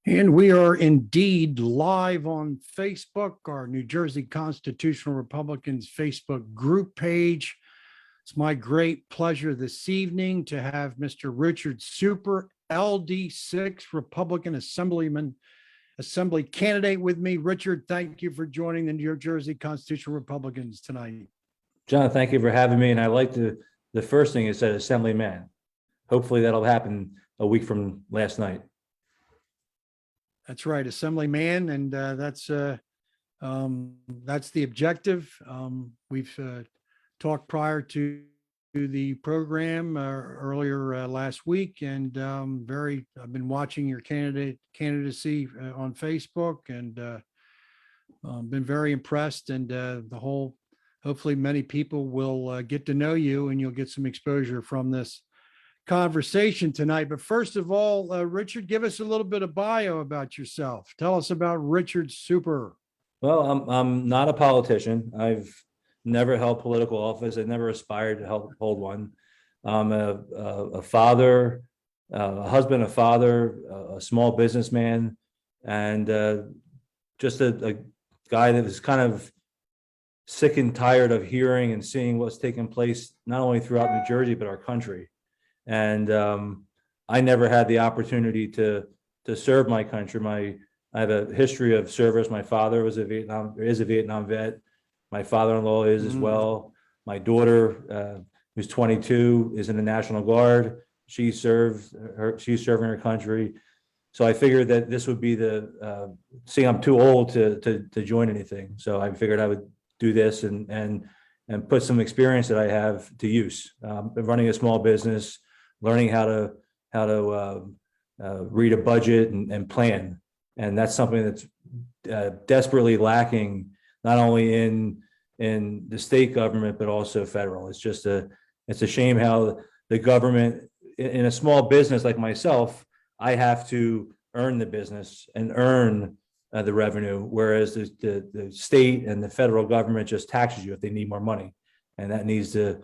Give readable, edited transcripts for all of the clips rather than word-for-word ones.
And we are indeed live on Facebook, our New Jersey Constitutional Republicans Facebook group page. It's my great pleasure this evening to have Mr. Richard Super, LD6 Republican Assembly candidate with me. Richard, thank you for joining the New Jersey Constitutional Republicans tonight. John, thank you for having me. And I like the first thing you said, Assemblyman. Hopefully that'll happen a week from last night. That's right, Assemblyman, and that's the objective. We've talked prior to the program earlier last week, and I've been watching your candidacy on Facebook, and been very impressed. And hopefully, many people will get to know you, and you'll get some exposure from this conversation tonight. But first of all, Richard, give us a little bit of bio about yourself. Tell us about Richard Super. Well, I'm not a politician. I've never held political office. I never aspired to hold one. I'm a father, a husband, a father, a small businessman, and just a guy that was kind of sick and tired of hearing and seeing what's taking place not only throughout New Jersey but our country. And I never had the opportunity to serve my country. I have a history of service. My father is a Vietnam vet. My father-in-law is as well. My daughter, who's 22, is in the National Guard. She's serving her country. So I figured that this would be I'm too old to join anything. So I figured I would do this and put some experience that I have to use. Running a small business, learning how to read a budget and plan, and that's something that's desperately lacking not only in the state government but also federal. It's a shame how the government, in a small business like myself, I have to earn the business and earn the revenue, whereas the state and the federal government just taxes you if they need more money, and that needs to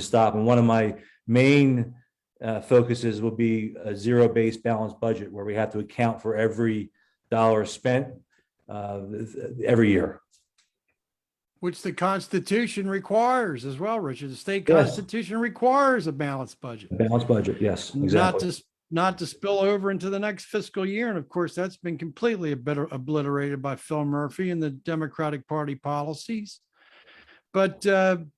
stop. And one of my main focuses will be a zero-based balanced budget, where we have to account for every dollar spent every year. Which the Constitution requires as well, Richard. The state Yes. Constitution requires a balanced budget. Balanced budget, yes, exactly. Not to spill over into the next fiscal year. And of course, that's been completely obliterated by Phil Murphy and the Democratic Party policies. But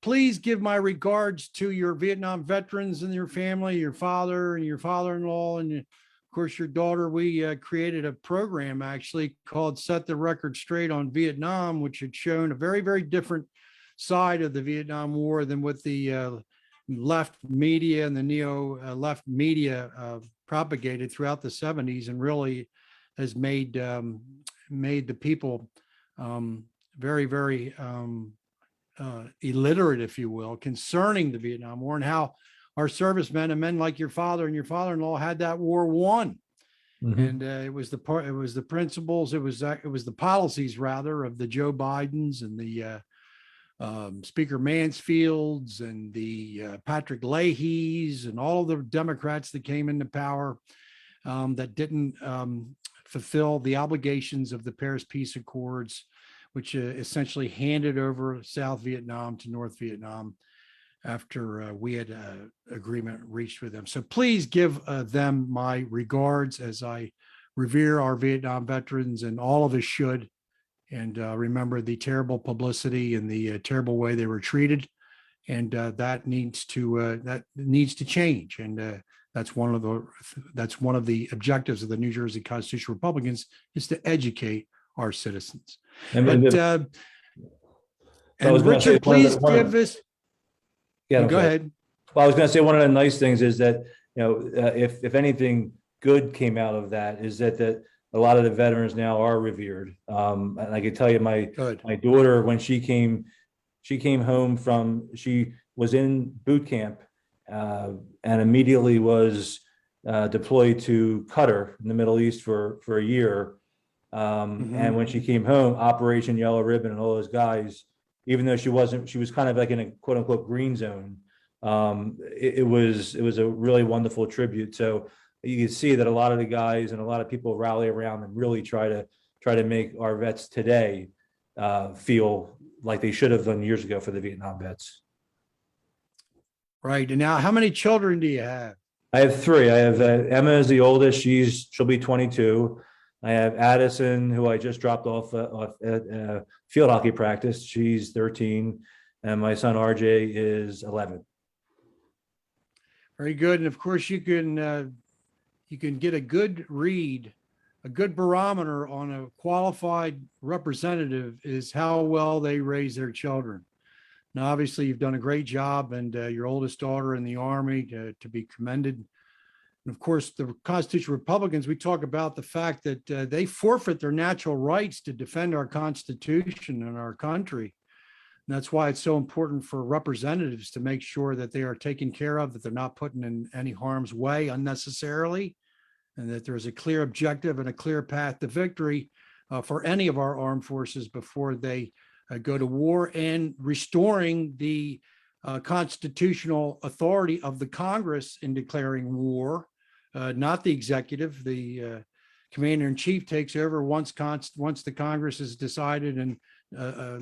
please give my regards to your Vietnam veterans and your family, your father and your father-in-law, and of course your daughter. We created a program actually called Set the Record Straight on Vietnam, which had shown a very, very different side of the Vietnam War than what the left media and the neo-left media propagated throughout the 70s, and really has made the people very, very illiterate, if you will, concerning the Vietnam War and how our servicemen and men like your father and your father-in-law had that war won. Mm-hmm. And it was the principles, it was the policies rather of the Joe Bidens and the Speaker Mansfields and the Patrick Leahys and all of the Democrats that came into power that didn't fulfill the obligations of the Paris Peace Accords, which essentially handed over South Vietnam to North Vietnam after we had an agreement reached with them. So please give them my regards, as I revere our Vietnam veterans, and all of us should. And remember the terrible publicity and the terrible way they were treated, and that needs to change. And that's one of the objectives of the New Jersey Constitutional Republicans, is to educate our citizens. And Richard, please give us. Yeah, go ahead. Well, I was going to say one of the nice things is that, if anything good came out of that, is that a lot of the veterans now are revered. And I can tell you, my daughter, when she came home she was in boot camp and immediately was deployed to Qatar in the Middle East for a year. And when she came home, Operation Yellow Ribbon and all those guys, even though she was kind of like in a quote unquote green zone. It was a really wonderful tribute. So you can see that a lot of the guys and a lot of people rally around and really try to make our vets today feel like they should have done years ago for the Vietnam vets. Right. And now, how many children do you have? I have three. I have Emma is the oldest. She'll be 22. I have Addison, who I just dropped off at field hockey practice. She's 13, and my son RJ is 11. Very good. And of course, you can get a good read, a good barometer on a qualified representative is how well they raise their children. Now, obviously, you've done a great job, and your oldest daughter in the Army to be commended. And of course, the Constitutional Republicans, we talk about the fact that they forfeit their natural rights to defend our Constitution and our country. And that's why it's so important for representatives to make sure that they are taken care of, that they're not put in any harm's way unnecessarily, and that there's a clear objective and a clear path to victory for any of our armed forces before they go to war, and restoring the constitutional authority of the Congress in declaring war, not the executive. The commander-in-chief takes over once the Congress has decided and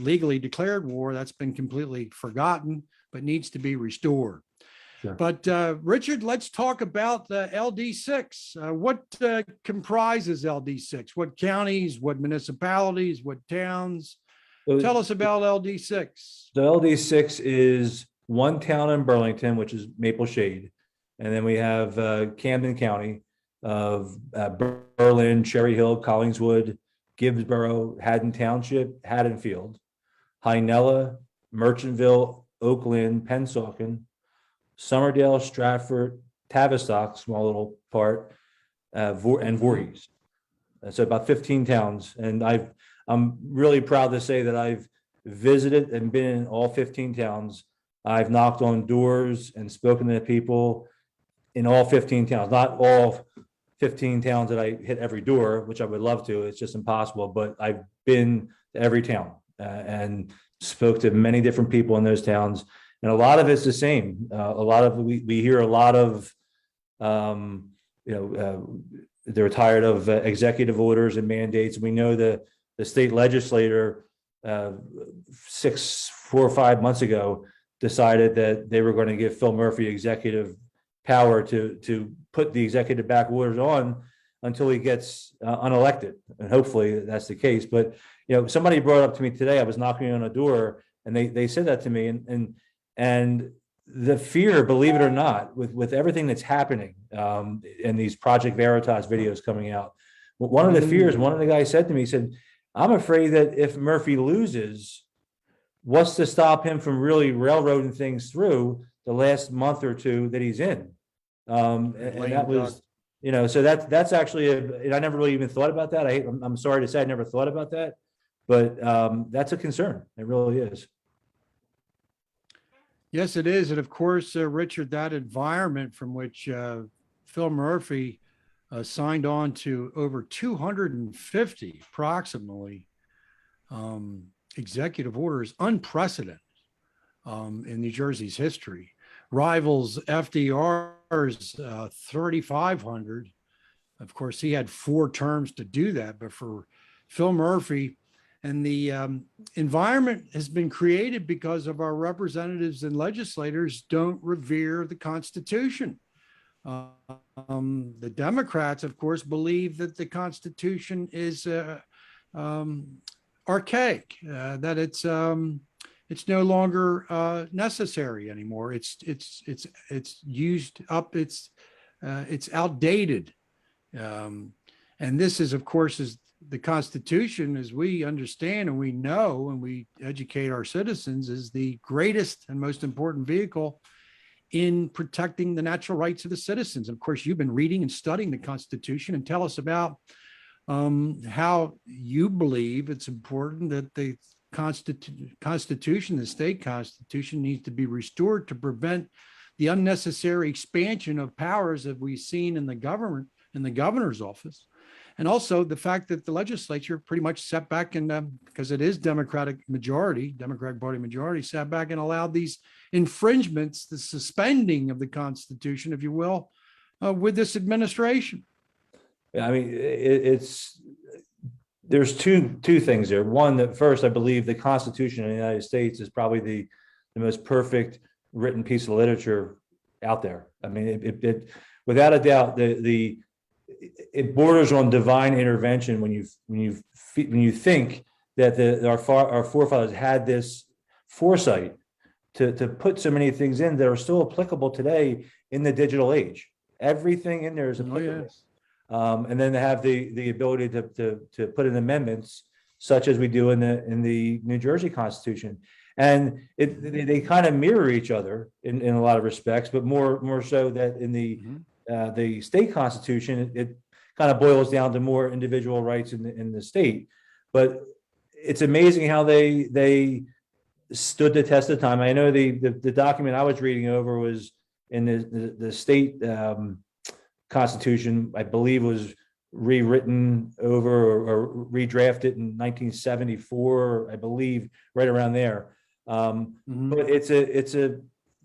legally declared war. That's been completely forgotten, but needs to be restored. Sure. But Richard, let's talk about LD6. What comprises LD6? What counties, what municipalities, what towns? Tell us about LD6. The LD6 is one town in Burlington, which is Maple Shade. And then we have Camden County of Berlin, Cherry Hill, Collingswood, Gibbsboro, Haddon Township, Haddonfield, Hynella, Merchantville, Oakland, Pennsauken, Summerdale, Stratford, Tavistock, small little part, and Voorhees. So about 15 towns. And I'm really proud to say that I've visited and been in all 15 towns. I've knocked on doors and spoken to people in all 15 towns, not all 15 towns that I hit every door, which I would love to. It's just impossible, but I've been to every town and spoke to many different people in those towns. And a lot of it's the same. We hear a lot of, they're tired of executive orders and mandates. We know the state legislator 4 or 5 months ago decided that they were going to give Phil Murphy executive power to put the executive back orders on until he gets unelected. And hopefully that's the case. But, somebody brought up to me today, I was knocking on a door and they said that to me, and the fear, believe it or not, with everything that's happening and these Project Veritas videos coming out, one of the fears, one of the guys said to me, he said, I'm afraid that if Murphy loses, what's to stop him from really railroading things through the last month or two that he's in? And that was, so that's actually, I never really even thought about that. I'm sorry to say I never thought about that, but that's a concern. It really is. Yes, it is. And of course, Richard, that environment from which Phil Murphy signed on to over 250 approximately executive orders, unprecedented in New Jersey's history. Rivals FDR's 3,500. Of course, he had 4 terms to do that, but for Phil Murphy, and the environment has been created because of our representatives and legislators don't revere the Constitution. The Democrats, of course, believe that the Constitution is archaic, that it's no longer necessary anymore. It's used up. It's outdated, and this is, of course, is the Constitution, as we understand and we know and we educate our citizens, is the greatest and most important vehicle in protecting the natural rights of the citizens. Of course, you've been reading and studying the Constitution, and tell us about how you believe it's important that the Constitution, the state Constitution, needs to be restored to prevent the unnecessary expansion of powers that we've seen in the government, in the governor's office. And also the fact that the legislature pretty much sat back and, because it is Democratic Party majority, sat back and allowed these infringements, the suspending of the Constitution, if you will, with this administration. I mean, there's two things there. One, that first, I believe the Constitution of the United States is probably the most perfect written piece of literature out there. I mean, it without a doubt, it borders on divine intervention when you think that our forefathers had this foresight to put so many things in that are still applicable today in the digital age. Everything in there is applicable. Yes. And then to have the ability to put in amendments such as we do in the New Jersey Constitution. And they kind of mirror each other in a lot of respects, but more so that in the state constitution, it kind of boils down to more individual rights in the state. But it's amazing how they stood the test of time. I know the document I was reading over was in the state constitution, I believe, was rewritten over or redrafted in 1974, I believe, right around there. But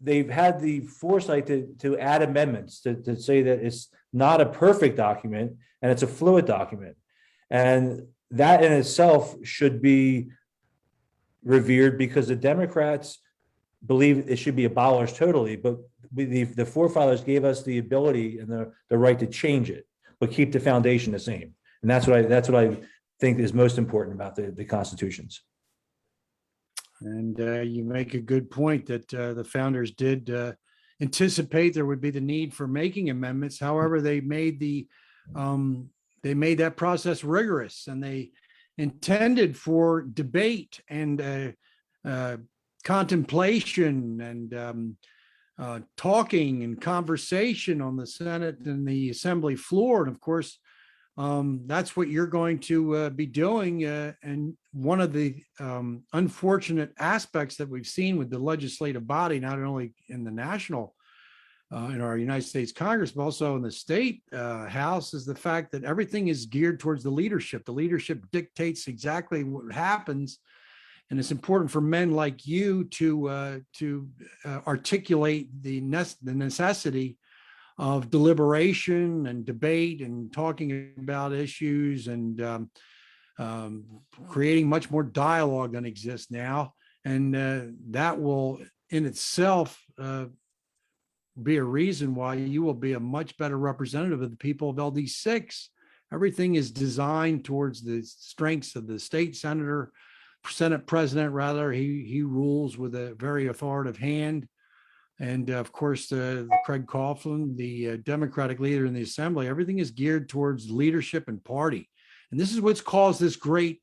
they've had the foresight to add amendments to say that it's not a perfect document and it's a fluid document. And that in itself should be revered, because the Democrats believe it should be abolished totally, but the forefathers gave us the ability and the right to change it, but keep the foundation the same. And that's what I think is most important about the constitutions. And you make a good point that the founders did anticipate there would be the need for making amendments. However, they made that process rigorous, and they intended for debate and contemplation and talking and conversation on the Senate and the Assembly floor. And of course, that's what you're going to be doing. And one of the unfortunate aspects that we've seen with the legislative body, not only in the national, in our United States Congress, but also in the state House, is the fact that everything is geared towards the leadership. The leadership dictates exactly what happens. And it's important for men like you to articulate the necessity of deliberation and debate and talking about issues and creating much more dialogue than exists now. And that will in itself be a reason why you will be a much better representative of the people of LD6. Everything is designed towards the strengths of the Senate president, rather. He rules with a very authoritative hand. And of course, Craig Coughlin, the Democratic leader in the Assembly, everything is geared towards leadership and party. And this is what's caused this great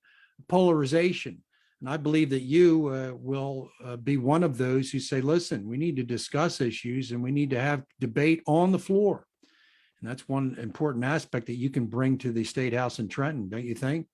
polarization. And I believe that you will be one of those who say, listen, we need to discuss issues and we need to have debate on the floor. And that's one important aspect that you can bring to the State House in Trenton, don't you think?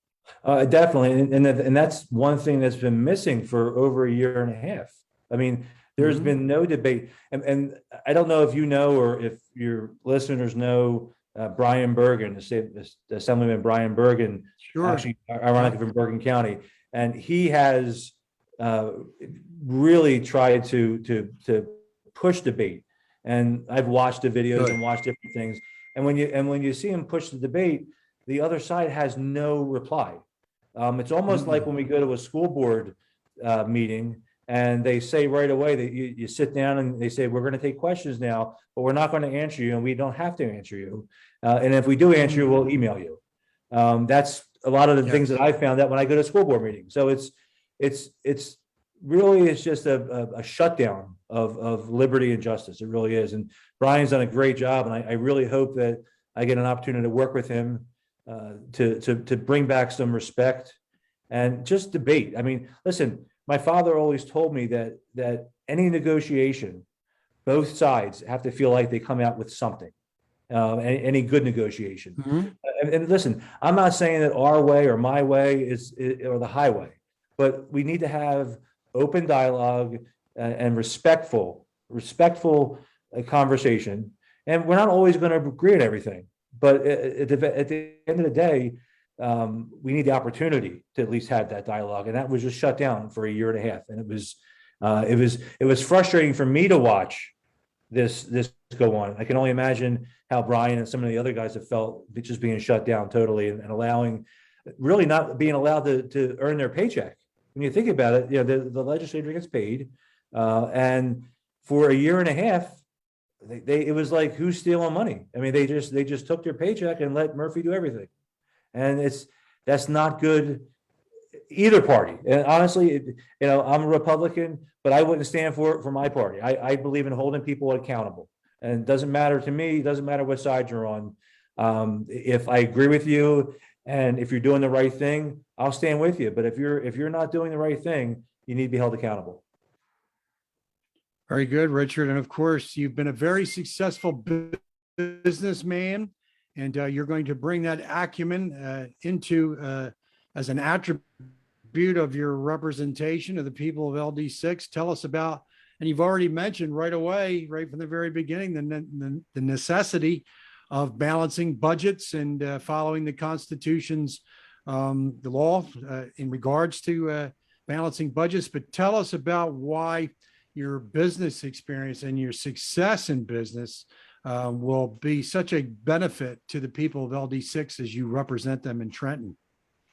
Definitely. And that's one thing that's been missing for over a year and a half. I mean, there's been no debate. And I don't know if you know, or if your listeners know, Brian Bergen, the Assemblyman Brian Bergen, Sure. Actually, ironically, from Bergen County. And he has really tried to push debate. And I've watched the videos and watched different things. And when you see him push the debate, the other side has no reply. It's almost like when we go to a school board meeting and they say right away that you sit down and they say, we're going to take questions now, but we're not going to answer you, and we don't have to answer you. And if we do answer you, we'll email you. That's a lot of the things that I found out when I go to school board meetings. So it's really just a shutdown of liberty and justice. It really is. And Brian's done a great job. And I really hope that I get an opportunity to work with him to bring back some respect and just debate. I mean, listen, my father always told me that any negotiation, both sides have to feel like they come out with something. Any good negotiation. And listen, I'm not saying that our way or my way is or the highway, but we need to have open dialogue and respectful conversation. And we're not always going to agree on everything, but at the end of the day, we need the opportunity to at least have that dialogue. And that was just shut down for a year and a half. And it was frustrating for me to watch this go on. I can only imagine how Brian and some of the other guys have felt just being shut down totally and allowing, really not being allowed to earn their paycheck. When you think about it, the legislature gets paid, and for a year and a half, it was like, who's stealing money? I mean, they just took their paycheck and let Murphy do everything, and that's not good either party. And honestly, I'm a Republican, but I wouldn't stand for my party. I believe in holding people accountable, and it doesn't matter to me. It doesn't matter what side you're on. If I agree with you, and if you're doing the right thing, I'll stand with you. But if you're not doing the right thing, you need to be held accountable. Very good, Richard. And of course, you've been a very successful businessman, and you're going to bring that acumen into as an attribute of your representation of the people of LD6. Tell us about, and you've already mentioned right away, right from the very beginning, the necessity of balancing budgets and following the Constitution's the law in regards to balancing budgets. But tell us about why your business experience and your success in business will be such a benefit to the people of LD6 as you represent them in Trenton.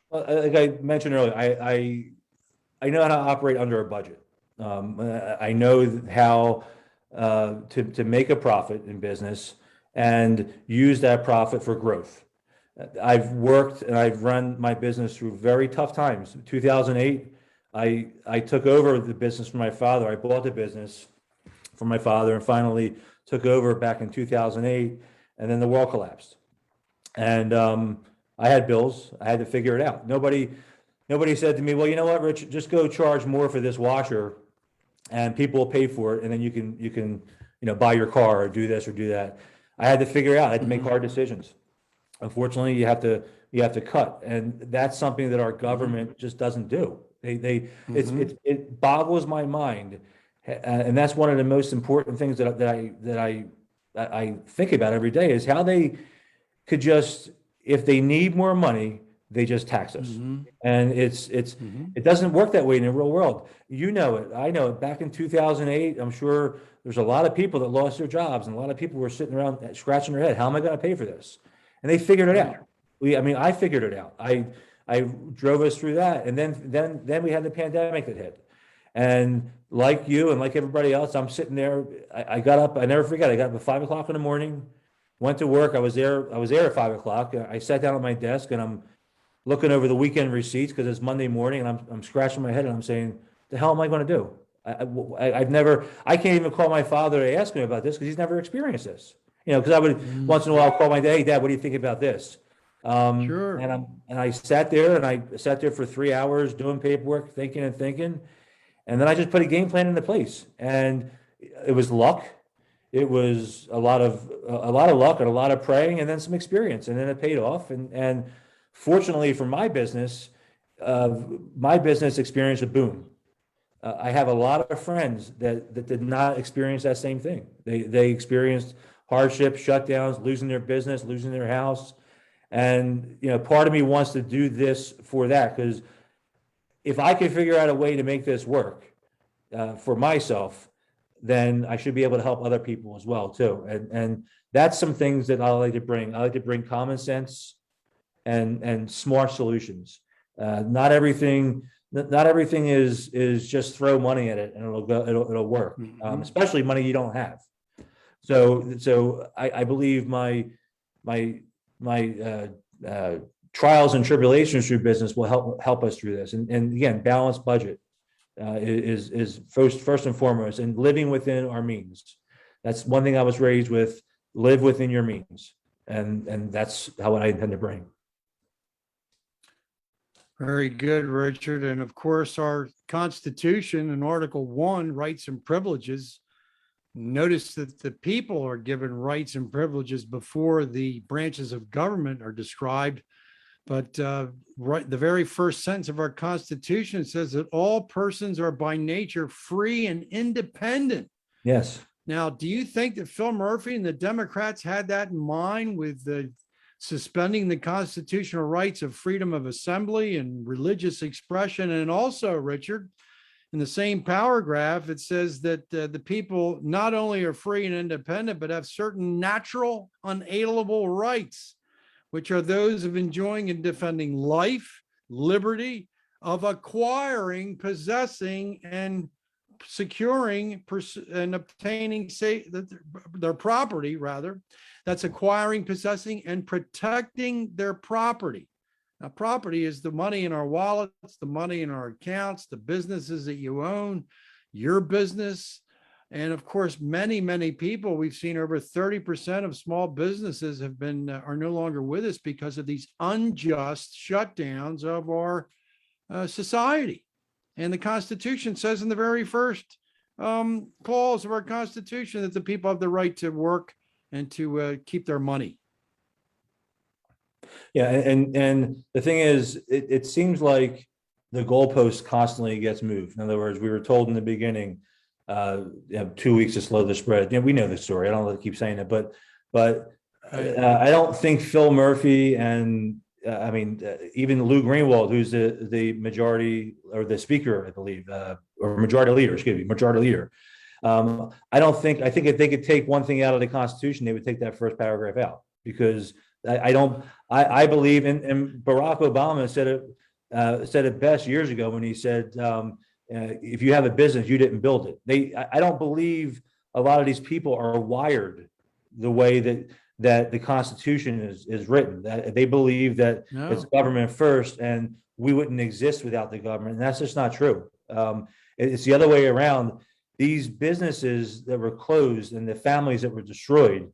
Well, like I mentioned earlier, I know how to operate under a budget. I know how to make a profit in business and use that profit for growth. I've worked and I've run my business through very tough times. In 2008, I took over the business from my father. I bought the business from my father and finally took over back in 2008, and then the world collapsed. And I had bills. I had to figure it out. Nobody said to me, well, you know what, Rich, just go charge more for this washer and people will pay for it, and then you can buy your car or do this or do that. I had to figure it out. I had to make hard decisions. Unfortunately, you have to cut, and that's something that our government just doesn't do. It boggles my mind, and that's one of the most important things that I think about every day is how they could just, if they need more money, they just tax us. And it doesn't work that way in the real world. You know it, I know it. Back in 2008, I'm sure there's a lot of people that lost their jobs, and a lot of people were sitting around scratching their head. How am I going to pay for this? And they figured it out. I figured it out. I drove us through that, and then we had the pandemic that hit. And like you and like everybody else, I'm sitting there. I got up. I never forget. I got up at 5 o'clock in the morning, went to work. I was there at 5 o'clock. I sat down at my desk and I'm looking over the weekend receipts because it's Monday morning, and I'm scratching my head and I'm saying, "The hell am I going to do?" I can't even call my father to ask him about this because he's never experienced this. Because I would once in a while call my dad, "Hey, Dad, what do you think about this?" Sure. And I sat there for 3 hours doing paperwork, thinking, and then I just put a game plan into place. And it was luck. It was a lot of luck and a lot of praying, and then some experience, and then it paid off. And fortunately for my business experienced a boom. I have a lot of friends that did not experience that same thing. They experienced hardship, shutdowns, losing their business, losing their house. And, part of me wants to do this for that, because if I can figure out a way to make this work for myself, then I should be able to help other people as well, too. And that's some things that I like to bring. I like to bring common sense and smart solutions. Not everything is just throw money at it and it'll work, especially money you don't have. So I believe my trials and tribulations through business will help us through this. And again, balanced budget is first and foremost, and living within our means. That's one thing I was raised with: live within your means, and that's how I intend to bring. Very good, Richard. And of course, our Constitution in Article 1, rights and privileges. Notice that the people are given rights and privileges before the branches of government are described. But the very first sentence of our Constitution says that all persons are by nature free and independent. Yes. Now, do you think that Phil Murphy and the Democrats had that in mind with suspending the constitutional rights of freedom of assembly and religious expression? And also, Richard, in the same paragraph, it says that the people not only are free and independent, but have certain natural, unalienable rights, which are those of enjoying and defending life, liberty, of acquiring, possessing, and securing and obtaining their property, rather. That's acquiring, possessing, and protecting their property. Now, property is the money in our wallets, the money in our accounts, the businesses that you own, your business. And of course, many, many people, we've seen over 30% of small businesses have been, are no longer with us because of these unjust shutdowns of our society. And the Constitution says in the very first clause of our Constitution that the people have the right to work and to keep their money. Yeah, and the thing is, it seems like the goalpost constantly gets moved. In other words, we were told in the beginning, 2 weeks to slow the spread. We know the story. I don't want to keep saying it, but I don't think Phil Murphy and even Lou Greenwald, who's the majority or the speaker, I believe, or majority leader. I think if they could take one thing out of the Constitution, they would take that first paragraph out, because I believe and Barack Obama said it best years ago when he said, if you have a business, you didn't build it. I don't believe a lot of these people are wired the way that the Constitution is written. That they believe that it's government first and we wouldn't exist without the government. And that's just not true. It's the other way around. These businesses that were closed and the families that were destroyed,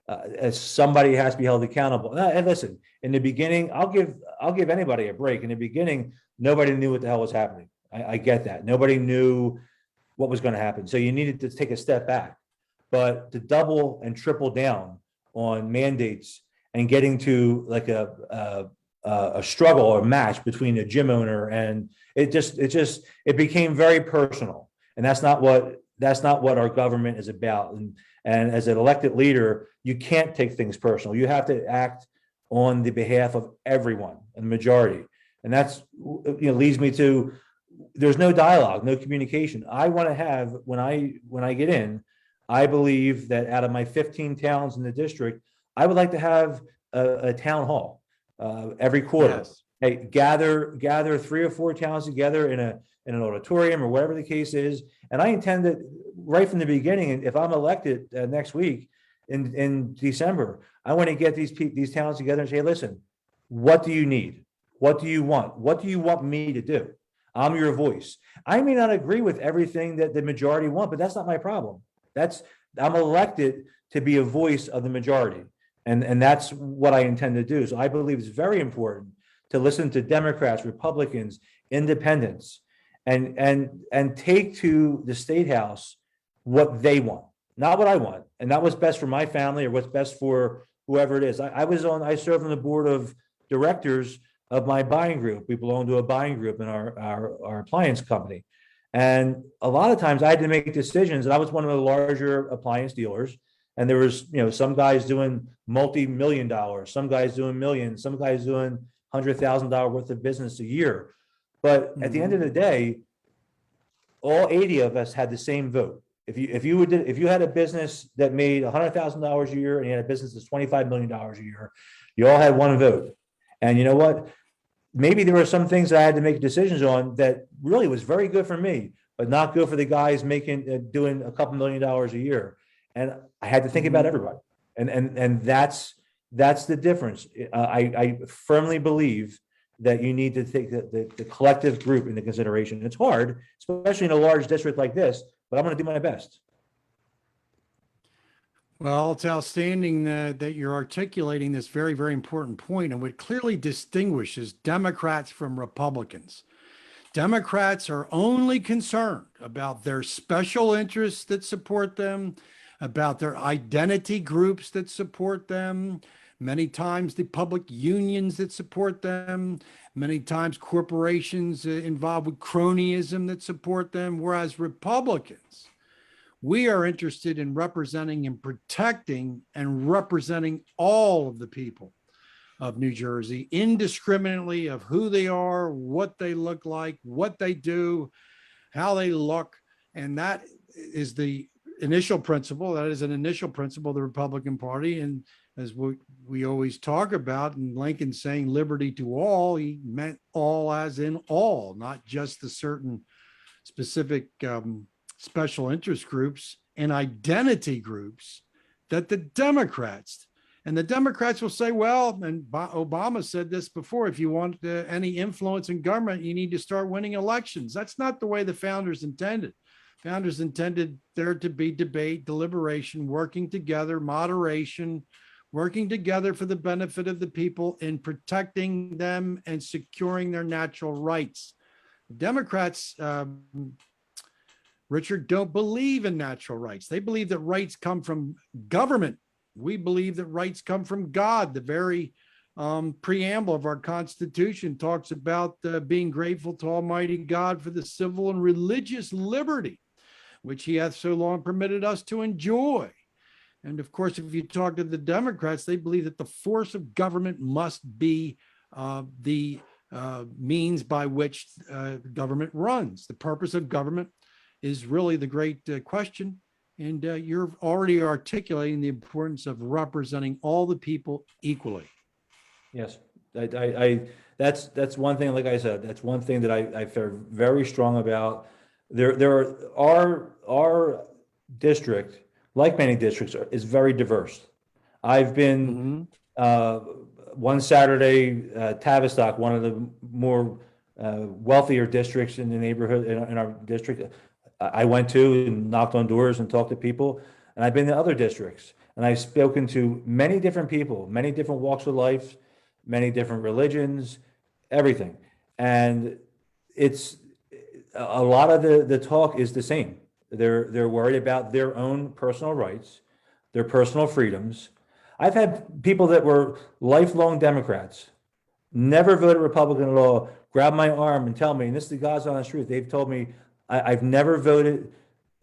as somebody has to be held accountable. And listen, in the beginning, I'll give anybody a break. In the beginning, nobody knew what the hell was happening. I get that. Nobody knew what was going to happen. So you needed to take a step back. But to double and triple down on mandates and getting to like a struggle or match between a gym owner and it became very personal. And that's not what our government is about. And as an elected leader, you can't take things personal. You have to act on the behalf of everyone and the majority. And that's, leads me to, there's no dialogue, no communication. I want to have, when I get in, I believe that out of my 15 towns in the district, I would like to have a town hall every quarter. Yes. Hey, gather 3 or 4 towns together in an auditorium or whatever the case is. And I intend that right from the beginning, if I'm elected next week in December, I want to get these towns together and say, listen, what do you need? What do you want? What do you want me to do? I'm your voice. I may not agree with everything that the majority want, but that's not my problem. I'm elected to be a voice of the majority. And that's what I intend to do. So I believe it's very important to listen to Democrats, Republicans, independents, and take to the State House what they want, not what I want. And not what's best for my family or what's best for whoever it is. I serve on the board of directors of my buying group. We belong to a buying group in our appliance company. And a lot of times I had to make decisions, and I was one of the larger appliance dealers. And there was, some guys doing multi-million dollars, some guys doing millions, some guys doing $100,000 worth of business a year. But at the end of the day, all 80 of us had the same vote. If you had a business that made $100,000 a year and you had a business that's $25 million a year, you all had one vote. And you know what? Maybe there were some things that I had to make decisions on that really was very good for me, but not good for the guys doing a couple $1 million a year. And I had to think about everybody. And that's the difference. I firmly believe that you need to take the collective group into consideration. It's hard, especially in a large district like this, but I'm going to do my best. Well, it's outstanding that you're articulating this very, very important point, and what clearly distinguishes Democrats from Republicans. Democrats are only concerned about their special interests that support them, about their identity groups that support them, many times the public unions that support them, many times corporations involved with cronyism that support them, whereas Republicans, we are interested in representing and protecting and representing all of the people of New Jersey, indiscriminately of who they are, what they look like, what they do. how they look. And that is the initial principle. That is an initial principle of the Republican Party. And as we always talk about, and Lincoln saying liberty to all, he meant all as in all, not just the certain specific special interest groups and identity groups that the Democrats will say, well, and Obama said this before, if you want any influence in government, you need to start winning elections. That's not the way the founders intended. Founders intended there to be debate, deliberation, working together, moderation, working together for the benefit of the people in protecting them and securing their natural rights. Democrats, Richard, don't believe in natural rights. They believe that rights come from government. We believe that rights come from God. The very preamble of our Constitution talks about being grateful to Almighty God for the civil and religious liberty, which he hath so long permitted us to enjoy. And of course, if you talk to the Democrats, they believe that the force of government must be the means by which government runs. The purpose of government is really the great question. And you're already articulating the importance of representing all the people equally. Yes, that's one thing, like I said, that's one thing that I feel very strong about. Our district, like many districts, is very diverse. I've been one Saturday, Tavistock, one of the more wealthier districts in the neighborhood, in our district, I went to and knocked on doors and talked to people. And I've been to other districts, and I've spoken to many different people, many different walks of life, many different religions, everything. And it's a lot of the talk is the same. They're worried about their own personal rights, their personal freedoms. I've had people that were lifelong Democrats, never voted Republican at all, grab my arm and tell me, and this is the God's honest truth, they've told me, I've never voted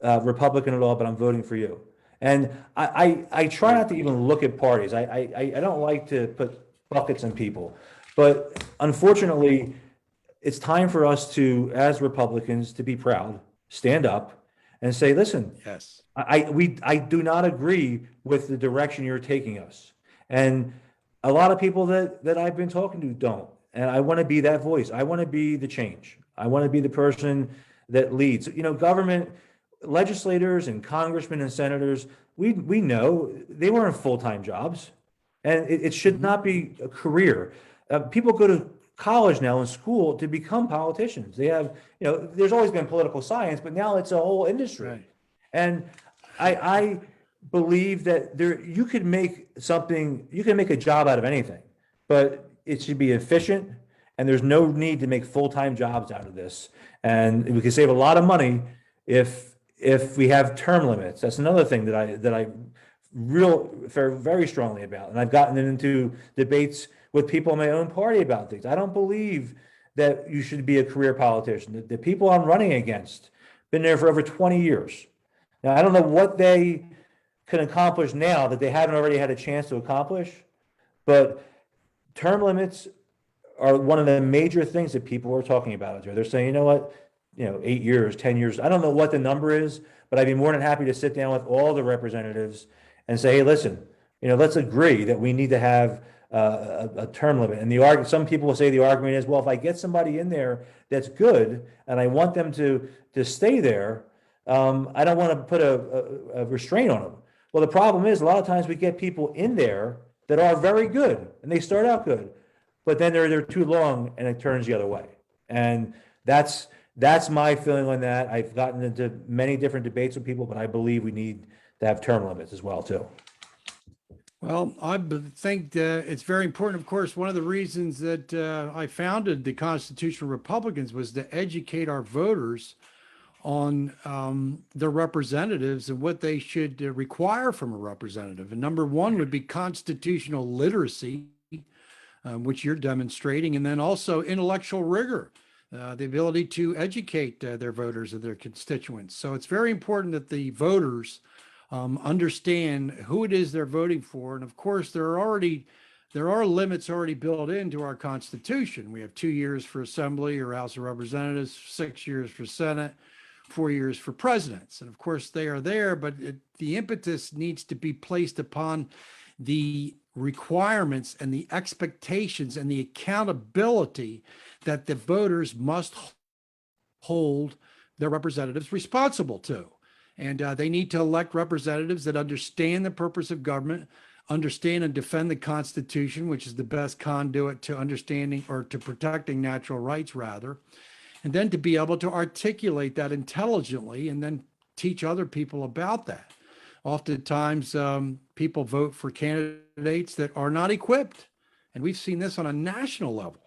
Republican at all, but I'm voting for you. And I try not to even look at parties. I don't like to put buckets in people, but unfortunately, it's time for us to, as Republicans, to be proud, stand up, and say, listen, yes, I do not agree with the direction you're taking us. And a lot of people that I've been talking to don't. And I want to be that voice. I want to be the change. I want to be the person that leads. You know, government legislators and congressmen and senators, we know they weren't full-time jobs, and it should not be a career. People go to college now in school to become politicians. They have, you know, there's always been political science, but now it's a whole industry. Right. And I believe that you could make a job out of anything, but it should be efficient, and there's no need to make full-time jobs out of this. And we can save a lot of money if we have term limits. That's another thing that I feel very strongly about. And I've gotten into debates with people in my own party about things. I don't believe that you should be a career politician. The people I'm running against been there for over 20 years. Now, I don't know what they can accomplish now that they haven't already had a chance to accomplish, but term limits are one of the major things that people are talking about out there. They're saying, you know what, 8 years, 10 years, I don't know what the number is, but I'd be more than happy to sit down with all the representatives and say, hey, listen, let's agree that we need to have a term limit. And some people will say the argument is, well, if I get somebody in there that's good and I want them to stay there, I don't want to put a restraint on them. Well, the problem is a lot of times we get people in there that are very good and they start out good, but then they're too long and it turns the other way. And that's my feeling on that. I've gotten into many different debates with people, but I believe we need to have term limits as well, too. Well, I think it's very important. Of course, one of the reasons that I founded the Constitutional Republicans was to educate our voters on their representatives and what they should require from a representative. And number one would be constitutional literacy, which you're demonstrating, and then also intellectual rigor, the ability to educate their voters and their constituents. So it's very important that the voters understand who it is they're voting for. And of course, there are limits already built into our Constitution. We have 2 years for Assembly or House of Representatives, 6 years for Senate. 4 years for presidents. And of course, they are there, but the impetus needs to be placed upon the requirements and the expectations and the accountability that the voters must hold their representatives responsible to. And they need to elect representatives that understand the purpose of government, understand and defend the Constitution, which is the best conduit to understanding or to protecting natural rights, rather, and then to be able to articulate that intelligently and then teach other people about that. Oftentimes, people vote for candidates that are not equipped. And we've seen this on a national level.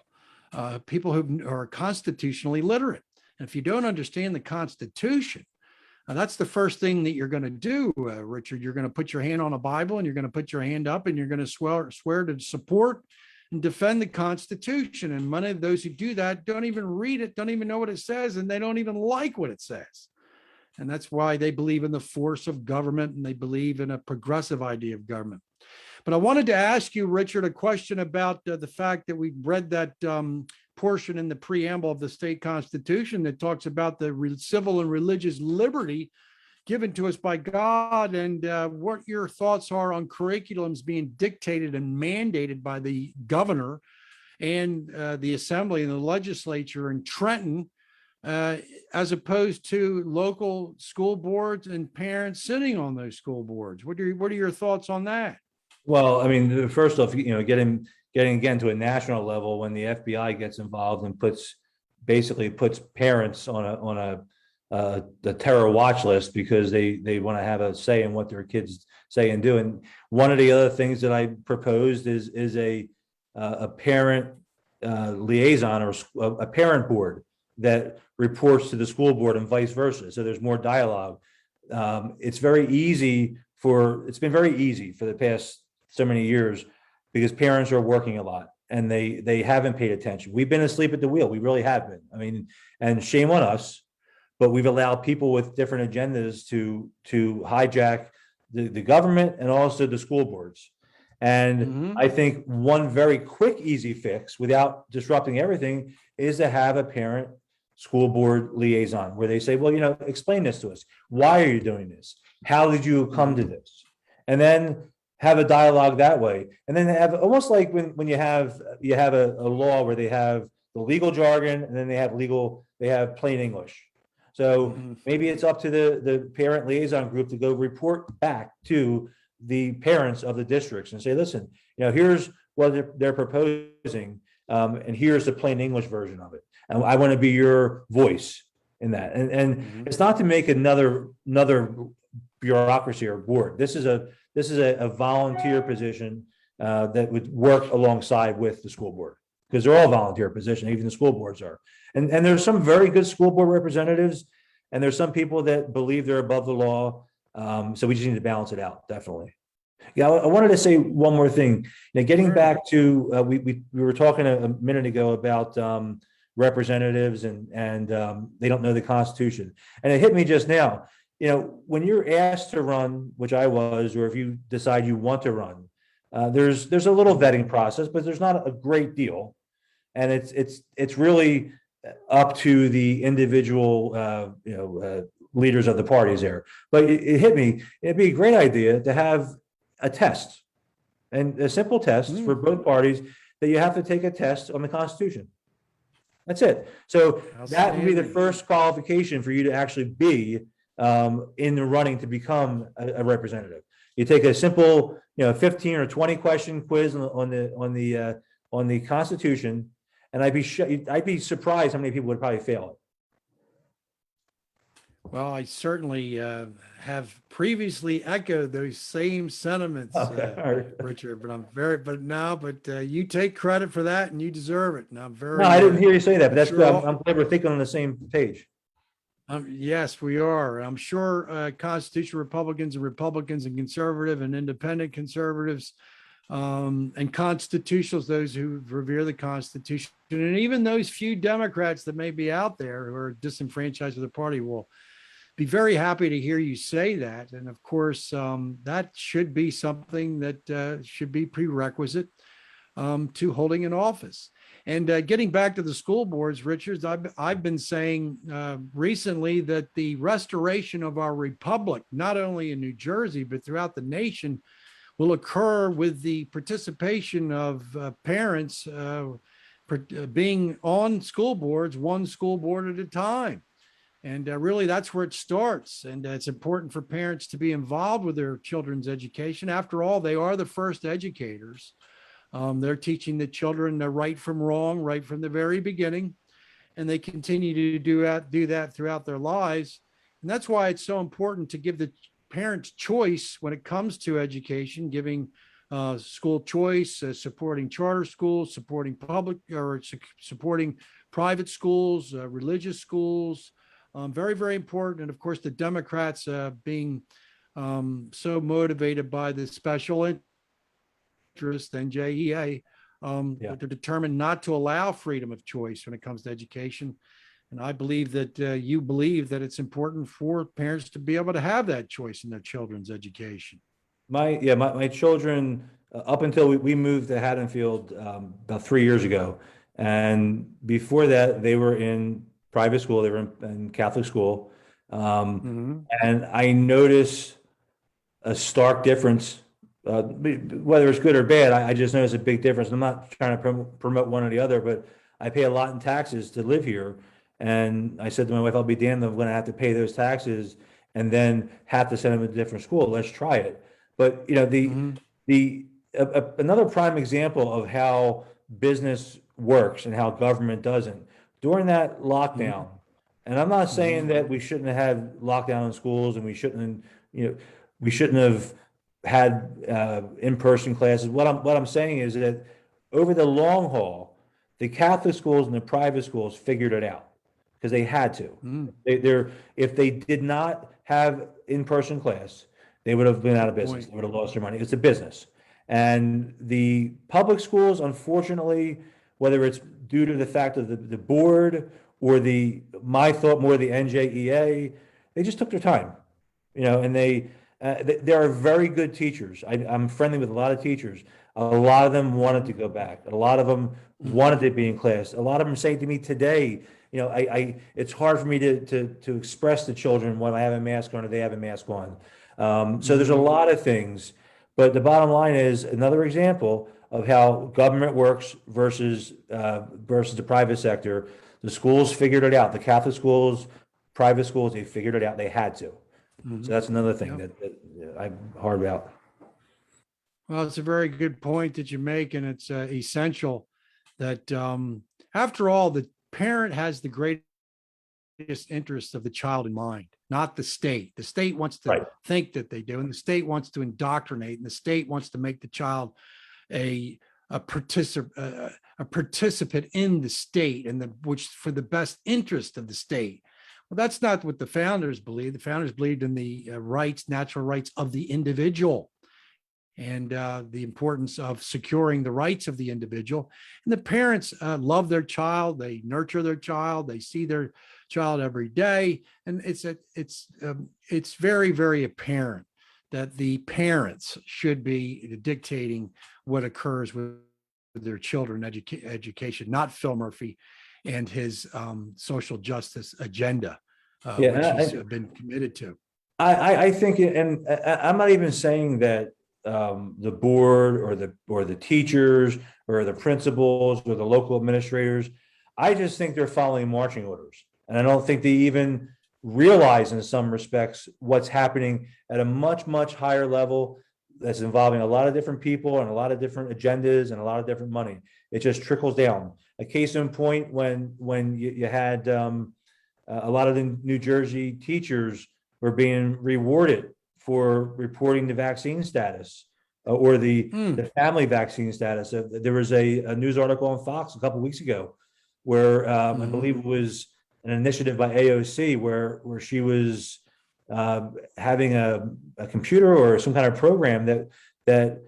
People who are constitutionally literate. And if you don't understand the Constitution, that's the first thing that you're going to do, Richard. You're going to put your hand on a Bible and you're going to put your hand up and you're going to swear to support and defend the Constitution. And many of those who do that don't even read it, don't even know what it says, and they don't even like what it says. And that's why they believe in the force of government and they believe in a progressive idea of government. But I wanted to ask you, Richard, a question about the fact that we read that portion in the preamble of the state constitution that talks about the civil and religious liberty given to us by God, and what your thoughts are on curriculums being dictated and mandated by the governor and the assembly and the legislature in Trenton, as opposed to local school boards and parents sitting on those school boards. What are your thoughts on that? Well, I mean, first off, getting again to a national level, when the FBI gets involved and basically puts parents on a terror watch list because they want to have a say in what their kids say and do. And one of the other things that I proposed is a parent liaison or a parent board that reports to the school board and vice versa. So there's more dialogue. It's been very easy for the past so many years because parents are working a lot and they haven't paid attention. We've been asleep at the wheel. We really have been. I mean, and shame on us, but we've allowed people with different agendas to hijack the government and also the school boards. And I think one very quick, easy fix without disrupting everything is to have a parent school board liaison where they say, well, explain this to us. Why are you doing this? How did you come to this? And then have a dialogue that way. And then have almost like when you have a law where they have the legal jargon and then they have plain English. So maybe it's up to the parent liaison group to go report back to the parents of the districts and say, listen, here's what they're proposing, and here's the plain English version of it. And I want to be your voice in that. And it's not to make another bureaucracy or board. This is a volunteer position that would work alongside with the school board, because they're all volunteer positions, even the school boards are. And there's some very good school board representatives, and there's some people that believe they're above the law. So we just need to balance it out, definitely. Yeah, I wanted to say one more thing. Getting back to we were talking a minute ago about representatives and they don't know the Constitution, and it hit me just now. When you're asked to run, which I was, or if you decide you want to run, there's a little vetting process, but there's not a great deal, and it's really up to the individual leaders of the parties there. But it hit me, it'd be a great idea to have a test, and a simple test for both parties, that you have to take a test on the Constitution. That's it. So that would be the first qualification for you to actually be in the running to become a representative. You take a simple, 15 or 20 question quiz on the Constitution, and I'd be surprised how many people would probably fail it. Well, I certainly have previously echoed those same sentiments, Richard. But you take credit for that, and you deserve it. And I'm very. No, I didn't hear you say that, but that's good. I'm glad we're thinking on the same page. Yes, we are. I'm sure constitutional Republicans and conservative and independent conservatives and constitutionals, those who revere the Constitution, and even those few Democrats that may be out there who are disenfranchised with the party will be very happy to hear you say that. And of course, that should be something that should be prerequisite. to holding an office. And getting back to the school boards, Richards, I've been saying recently that the restoration of our republic, not only in New Jersey, but throughout the nation, will occur with the participation of parents being on school boards, one school board at a time. And really, that's where it starts. And it's important for parents to be involved with their children's education. After all, they are the first educators. They're teaching the children the right from wrong, right from the very beginning. And they continue to do that throughout their lives. And that's why it's so important to give the parents choice when it comes to education, giving school choice, supporting charter schools, supporting public or supporting private schools, religious schools. Very, very important. And of course, the Democrats being so motivated by the special interest, NJEA, they're determined not to allow freedom of choice when it comes to education. And I believe that you believe that it's important for parents to be able to have that choice in their children's education. My children, up until we moved to Haddonfield about 3 years ago. And before that, they were in private school, they were in Catholic school. And I noticed a stark difference, whether it's good or bad. I just noticed a big difference. I'm not trying to promote one or the other, but I pay a lot in taxes to live here. And I said to my wife, I'll be damned if I'm going to have to pay those taxes and then have to send them to a different school. Let's try it. But you know, another prime example of how business works and how government doesn't. During that lockdown, and I'm not saying that we shouldn't have had lockdown in schools and we shouldn't have had in-person classes. What I'm saying is that over the long haul, the Catholic schools and the private schools figured it out because they had to. If they did not have in-person class, they would have been out of business. They would have lost their money. It's a business. And the public schools, unfortunately, whether it's due to the fact of the board or the NJEA, they just took their time, you know, and they are very good teachers. I'm friendly with a lot of teachers. A lot of them wanted to go back. A lot of them wanted to be in class. A lot of them say to me today, you know, it's hard for me to express to children when I have a mask on or they have a mask on. So there's a lot of things, but the bottom line is another example of how government works versus the private sector. The schools figured it out. The Catholic schools, private schools, they figured it out. They had to. So that's another thing that I'm hard about. Well, it's a very good point that you make, and it's essential that after all, the parent has the greatest interest of the child in mind, not the state. The state wants to think that they do, and the state wants to indoctrinate, and the state wants to make the child a participant in the state, and which for the best interest of the state. Well, that's not what the founders believed. The founders believed in the natural rights of the individual, and the importance of securing the rights of the individual. And the parents love their child. They nurture their child. They see their child every day, and it's very, very apparent that the parents should be dictating what occurs with their children education, not Phil Murphy and his social justice agenda, which he's been committed to. I think, and I'm not even saying that the board or the teachers or the principals or the local administrators, I just think they're following marching orders. And I don't think they even realize in some respects what's happening at a much, much higher level that's involving a lot of different people and a lot of different agendas and a lot of different money. It just trickles down. A case in point, when you had a lot of the New Jersey teachers were being rewarded for reporting the vaccine status or the family vaccine status. There was a news article on Fox a couple of weeks ago where I believe it was an initiative by AOC where she was having a computer or some kind of program that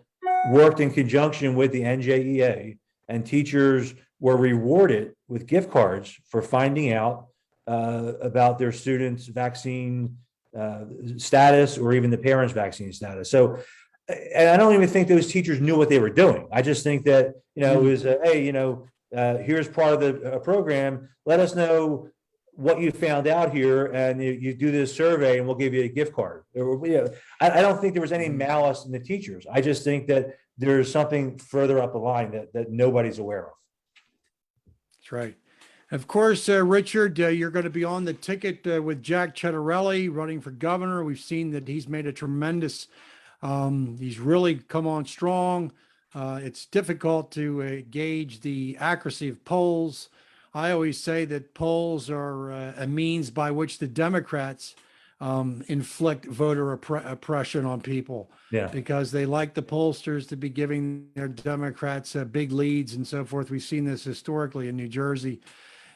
worked in conjunction with the NJEA, and teachers were rewarded with gift cards for finding out about their students' vaccine status or even the parents' vaccine status. So and I don't even think those teachers knew what they were doing. I just think that, it was, hey, here's part of the program. Let us know what you found out here, and you do this survey, and we'll give you a gift card. I don't think there was any malice in the teachers. I just think that there's something further up the line that nobody's aware of. That's right. Of course, Richard, you're going to be on the ticket with Jack Ciattarelli running for governor. We've seen that he's made a tremendous, he's really come on strong. It's difficult to gauge the accuracy of polls. I always say that polls are a means by which the Democrats inflict voter oppression on people. Yeah. Because they like the pollsters to be giving their Democrats big leads and so forth. We've seen this historically in New Jersey.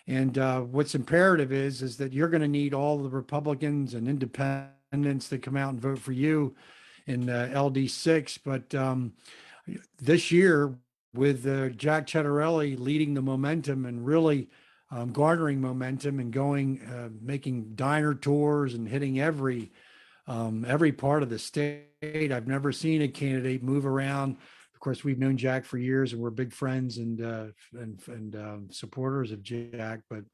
And what's imperative is that you're going to need all the Republicans and independents that come out and vote for you in LD6. But this year, with Jack Ciattarelli leading the momentum and really garnering momentum and going, making diner tours and hitting every part of the state, I've never seen a candidate move around. Of course, we've known Jack for years, and we're big friends and supporters of Jack. But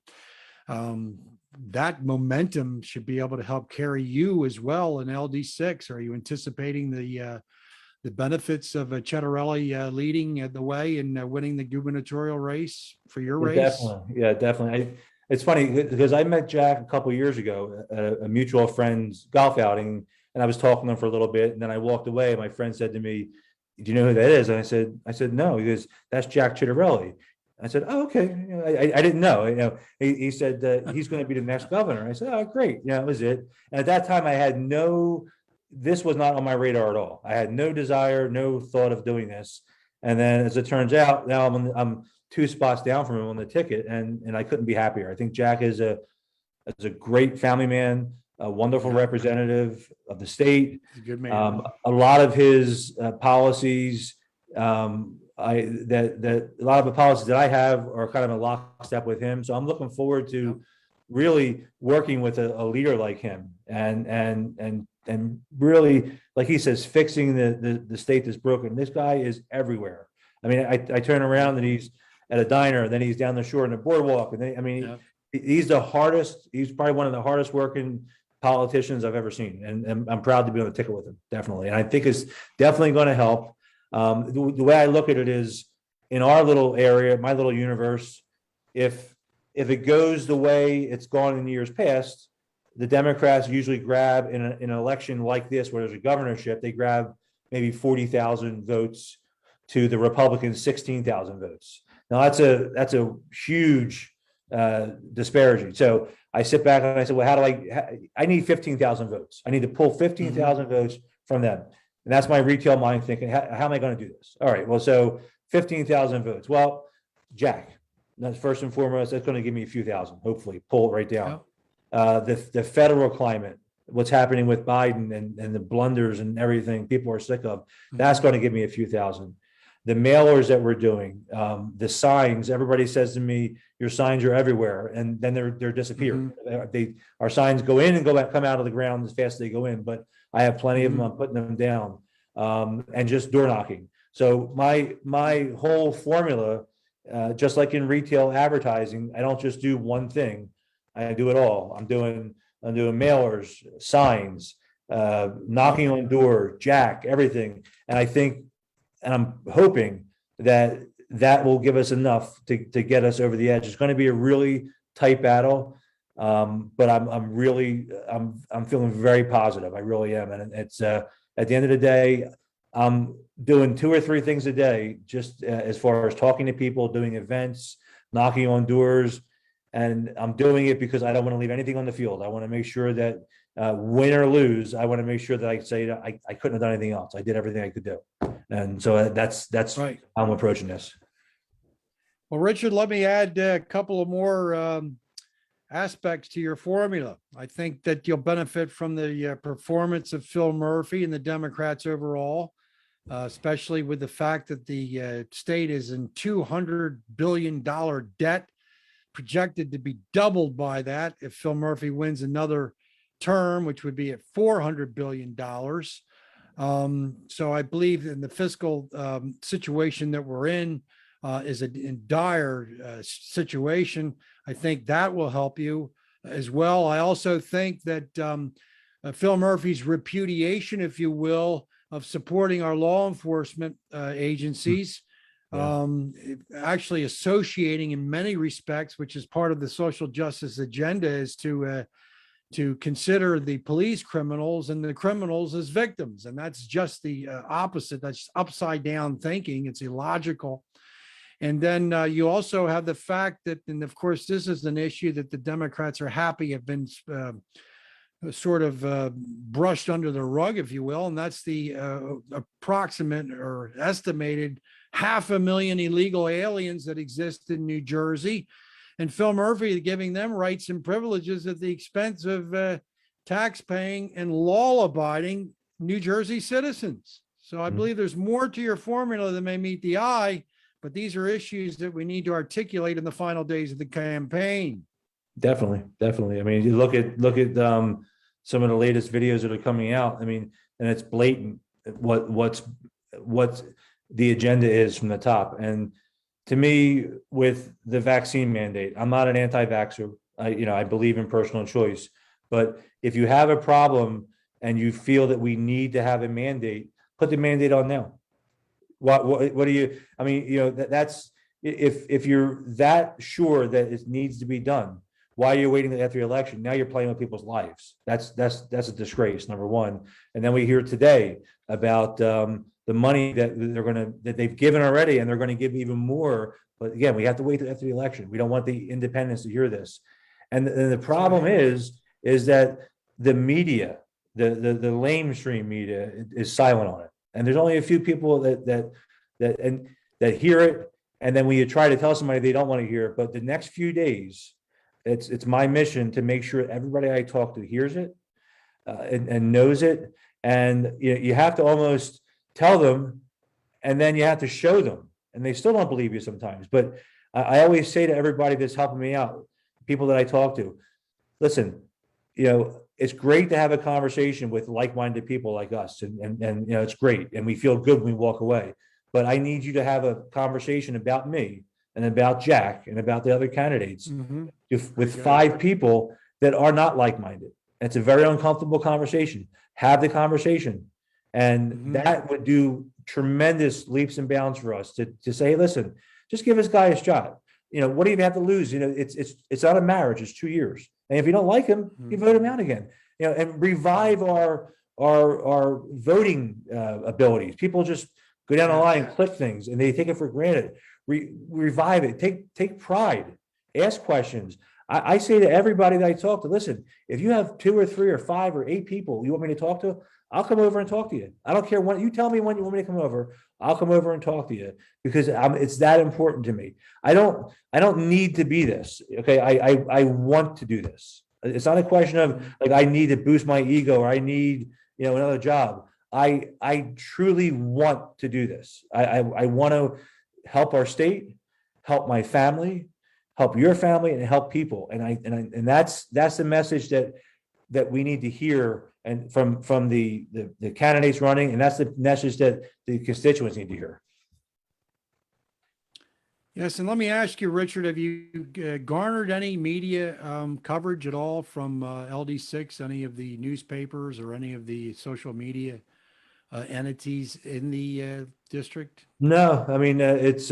that momentum should be able to help carry you as well in LD6. Are you anticipating the benefits of Ciattarelli leading the way and winning the gubernatorial race for your race? Definitely, yeah, definitely. It's funny because I met Jack a couple of years ago at a mutual friend's golf outing, and I was talking to him for a little bit, and then I walked away. And my friend said to me, "Do you know who that is?" And I said, "No." He goes, "That's Jack Ciattarelli." I said, "Oh, okay." I didn't know. He said that he's going to be the next governor. I said, "Oh, great." That was it. And at that time, this was not on my radar at all. I had no desire, no thought of doing this. And then, as it turns out, now I'm 2 spots down from him on the ticket, and I couldn't be happier. I think Jack is a great family man, a wonderful representative of the state. He's a good man. A lot of his policies, a lot of the policies that I have are kind of in lockstep with him. So I'm looking forward to really working with a leader like him, and really, like he says, fixing the state that's broken. This guy is everywhere. I mean, I turn around and he's at a diner, then he's down the shore in the boardwalk, and he's he's probably one of the hardest working politicians I've ever seen, and I'm proud to be on the ticket with him, definitely. And I think it's definitely going to help. The way I look at it is, in our little area, my little universe, if it goes the way it's gone in years past, the Democrats usually grab in an election like this, where there's a governorship, they grab maybe 40,000 votes to the Republicans 16,000 votes. Now that's a huge disparity. So I sit back and I said, well, I need 15,000 votes. I need to pull 15,000 votes from them. And that's my retail mind thinking, how am I going to do this? All right, well, so 15,000 votes. Well, Jack, that's first and foremost, that's going to give me a few thousand, hopefully, pull it right down. The federal climate, what's happening with Biden and the blunders and everything people are sick of, that's going to give me a few thousand. The mailers that we're doing, the signs, everybody says to me, your signs are everywhere, and then they're disappearing. Our signs go in and come out of the ground as fast as they go in, but I have plenty of them. I'm putting them down, and just door knocking. So my whole formula, just like in retail advertising, I don't just do one thing. I do it all. I'm doing mailers, signs, knocking on door, Jack, everything. And I think, and I'm hoping that will give us enough to get us over the edge. It's going to be a really tight battle, but I'm feeling very positive. I really am, and it's at the end of the day, I'm doing 2 or 3 things a day, just as far as talking to people, doing events, knocking on doors. And I'm doing it because I don't want to leave anything on the field. I want to make sure that win or lose, I want to make sure that I can say that I couldn't have done anything else. I did everything I could do. And so that's right. how I'm approaching this. Well, Richard, let me add a couple of more aspects to your formula. I think that you'll benefit from the performance of Phil Murphy and the Democrats overall, especially with the fact that the state is in $200 billion debt, projected to be doubled by that if Phil Murphy wins another term, which would be at $400 billion. So I believe in the fiscal situation that we're in is a dire situation. I think that will help you as well. I also think that Phil Murphy's repudiation, if you will, of supporting our law enforcement agencies, actually associating in many respects, which is part of the social justice agenda, is to consider the police criminals and the criminals as victims. And that's just the opposite. That's upside down thinking. It's illogical. And then you also have the fact that, and of course, this is an issue that the Democrats are happy have been sort of brushed under the rug, if you will. And that's the approximate or estimated 500,000 illegal aliens that exist in New Jersey. And Phil Murphy giving them rights and privileges at the expense of tax-paying and law-abiding New Jersey citizens. So I believe there's more to your formula than may meet the eye, but these are issues that we need to articulate in the final days of the campaign. Definitely, definitely. I mean, you look at some of the latest videos that are coming out. I mean, and it's blatant what the agenda is from the top. And to me, with the vaccine mandate, I'm not an anti-vaxxer. I believe in personal choice. But if you have a problem and you feel that we need to have a mandate, put the mandate on now. What do you? I mean, that's if you're that sure that it needs to be done. Why are you waiting after the election? Now you're playing with people's lives. That's a disgrace, number one. And then we hear today about the money that they've given already, and they're going to give even more. But again, we have to wait after the election. We don't want the independents to hear this. And the problem is that the media, the lamestream media, is silent on it. And there's only a few people that hear it. And then when you try to tell somebody, they don't want to hear it. But the next few days, it's my mission to make sure everybody I talk to hears it and knows it. And you have to almost tell them, and then you have to show them, and they still don't believe you sometimes. But I always say to everybody that's helping me out, people that I talk to, listen, it's great to have a conversation with like-minded people like us, and it's great, and we feel good when we walk away. But I need you to have a conversation about me and about Jack and about the other candidates with 5 people that are not like-minded. It's a very uncomfortable conversation. Have the conversation. And that would do tremendous leaps and bounds for us to say, hey, listen, just give this guy a shot. What do you have to lose? It's not a marriage, it's 2 years. And if you don't like him, you vote him out again. And revive our voting abilities. People just go down the line and click things, and they take it for granted. Revive it. Take pride. Ask questions. I say to everybody that I talk to, listen, if you have 2 or 3 or 5 or 8 people you want me to talk to, I'll come over and talk to you. I don't care when you tell me when you want me to come over. I'll come over and talk to you because it's that important to me. I don't need to be this. Okay. I want to do this. It's not a question of like, I need to boost my ego or I need, another job. I truly want to do this. I want to help our state, help my family, help your family, and help people. And that's the message that we need to hear, and from the candidates running, and that's the message that the constituents need to hear. Yes, and let me ask you, Richard, have you garnered any media coverage at all from LD6, any of the newspapers or any of the social media entities in the district? No, I mean it's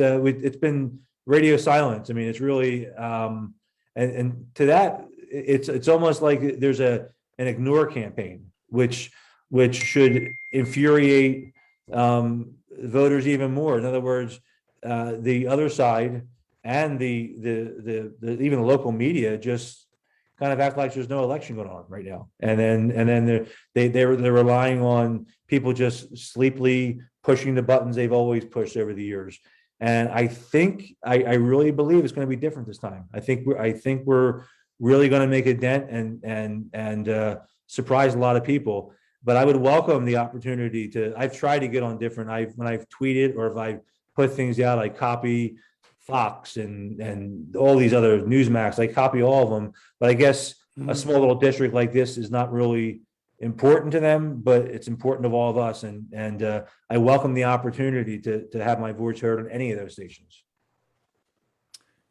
been radio silence. I mean it's really and to that it's almost like there's an ignore campaign, which should infuriate voters even more. In other words, the other side and the even the local media just kind of act like there's no election going on right now, and then they're relying on people just sleepily pushing the buttons they've always pushed over the years. And I really believe it's going to be different this time. I think we're really going to make a dent and surprise a lot of people. But I would welcome the opportunity I've tried to get on different. When I've tweeted or if I put things out, I copy Fox and all these other Newsmax. I copy all of them. But I guess a small little district like this is not really important to them, but it's important to all of us. And I welcome the opportunity to have my voice heard on any of those stations.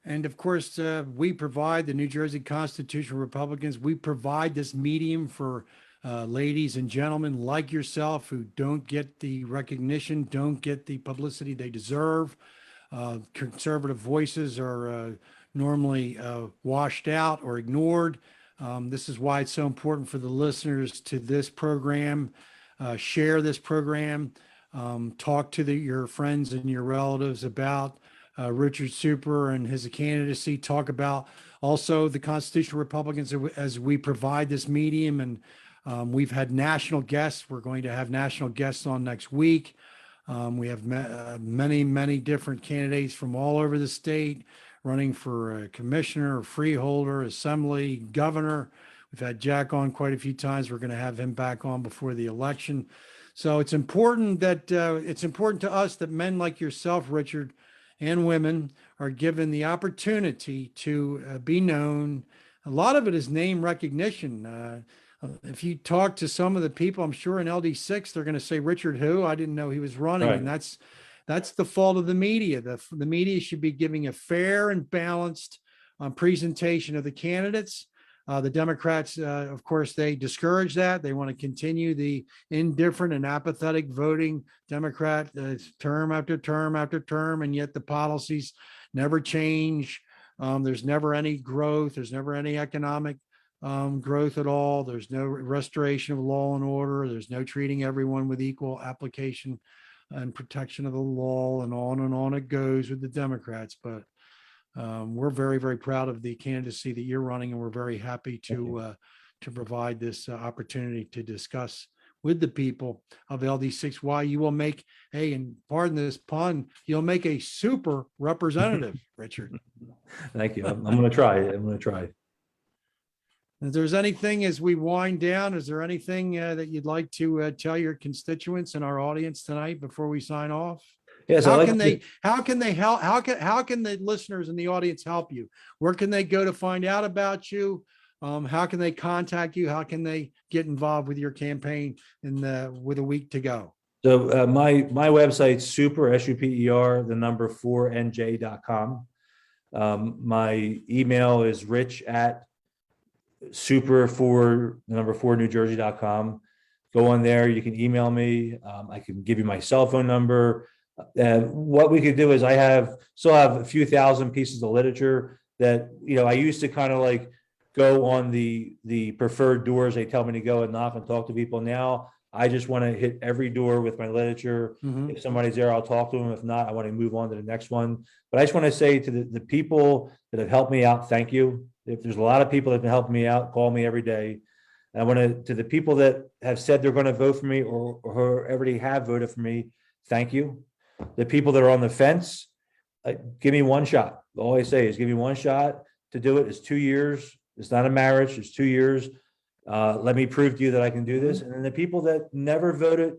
And of course, we provide, the New Jersey Constitutional Republicans, we provide this medium for ladies and gentlemen like yourself who don't get the recognition, don't get the publicity they deserve. Conservative voices are normally washed out or ignored. This is why it's so important for the listeners to this program. Share this program. Talk to your friends and your relatives about Richard Super and his candidacy. Talk about also the Constitutional Republicans as we provide this medium. And we've had national guests. We're going to have national guests on next week. We have many different candidates from all over the state running for commissioner, freeholder, assembly, governor. We've had Jack on quite a few times. We're going to have him back on before the election. So it's important that it's important to us that men like yourself, Richard, and women are given the opportunity to be known. A lot of it is name recognition. If you talk to some of the people, I'm sure in LD6, they're going to say, Richard who? I didn't know he was running. Right. And that's the fault of the media. The media should be giving a fair and balanced presentation of the candidates. The Democrats, of course, they discourage that. They want to continue the indifferent and apathetic voting Democrat term after term after term, and yet the policies never change. There's never any growth. There's never any economic growth at all. There's no restoration of law and order. There's no treating everyone with equal application and protection of the law, and on it goes with the Democrats. But we're very proud of the candidacy that you're running, and we're very happy to provide this opportunity to discuss with the people of LD6 why you will make and pardon this pun, you'll make a super representative, Richard. Thank you. I'm going to try. I'm going to try. If there's anything as we wind down, is there anything that you'd like to tell your constituents and our audience tonight before we sign off? Yes. How can they help? How can the listeners and the audience help you? Where can they go to find out about you? How can they contact you? How can they get involved with your campaign with a week to go? So my website's super, SUPER, the number 4NJ.com. My email is rich@super4, the number 4 NewJersey.com. Go on there. You can email me. I can give you my cell phone number. What we could do is still have a few thousand pieces of literature that, I used to kind of like go on the preferred doors. They tell me to go and knock and talk to people. Now I just want to hit every door with my literature. Mhm. If somebody's there, I'll talk to them. If not, I want to move on to the next one. But I just want to say to the people that have helped me out, thank you. If there's a lot of people that have been helping me out, call me every day. And I want to the people that have said they're going to vote for me or who already have voted for me, thank you. The people that are on the fence, give me one shot. All I say is give me one shot to do it. It's 2 years. It's not a marriage. It's 2 years. Let me prove to you that I can do this. And then the people that never voted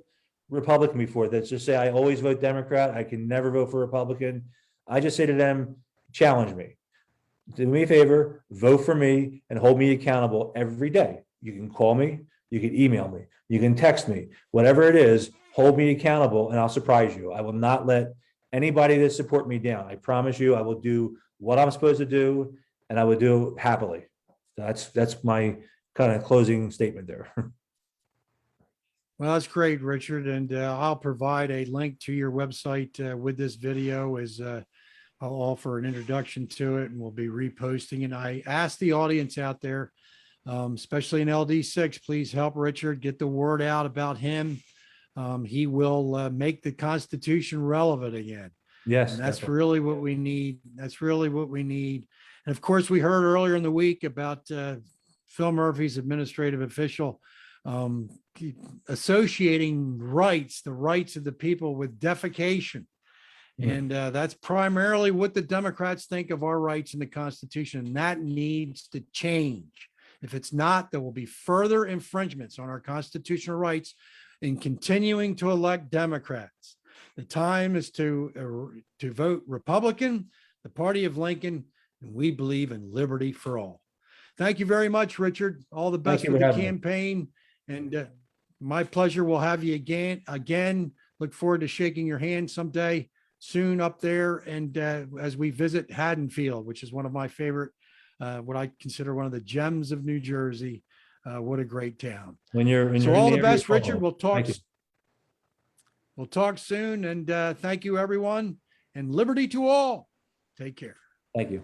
Republican before, that just say, I always vote Democrat, I can never vote for Republican. I just say to them, challenge me. Do me a favor, vote for me and hold me accountable every day. You can call me, you can email me, you can text me, whatever it is, hold me accountable and I'll surprise you. I will not let anybody that support me down. I promise you, I will do what I'm supposed to do and I will do it happily. That's my kind of closing statement there. Well, that's great, Richard. And I'll provide a link to your website with this video as I'll offer an introduction to it and we'll be reposting. And I ask the audience out there, especially in LD6, please help Richard get the word out about him. He will make the Constitution relevant again. Yes. And that's really what we need. That's really what we need. And of course, we heard earlier in the week about Phil Murphy's administrative official associating the rights of the people with defecation. And that's primarily what the Democrats think of our rights in the Constitution. And that needs to change. If it's not, there will be further infringements on our constitutional rights in continuing to elect Democrats. The time is to vote Republican, the party of Lincoln, and we believe in liberty for all. Thank you very much, Richard. All the best for the campaign. And my pleasure. We'll have you again. Look forward to shaking your hand someday soon up there. And as we visit Haddonfield, which is one of my favorite, what I consider one of the gems of New Jersey. What a great town. When you're So in all the area, best, Richard. call. We'll talk. Thank you. We'll talk soon. And thank you, everyone. And liberty to all. Take care. Thank you.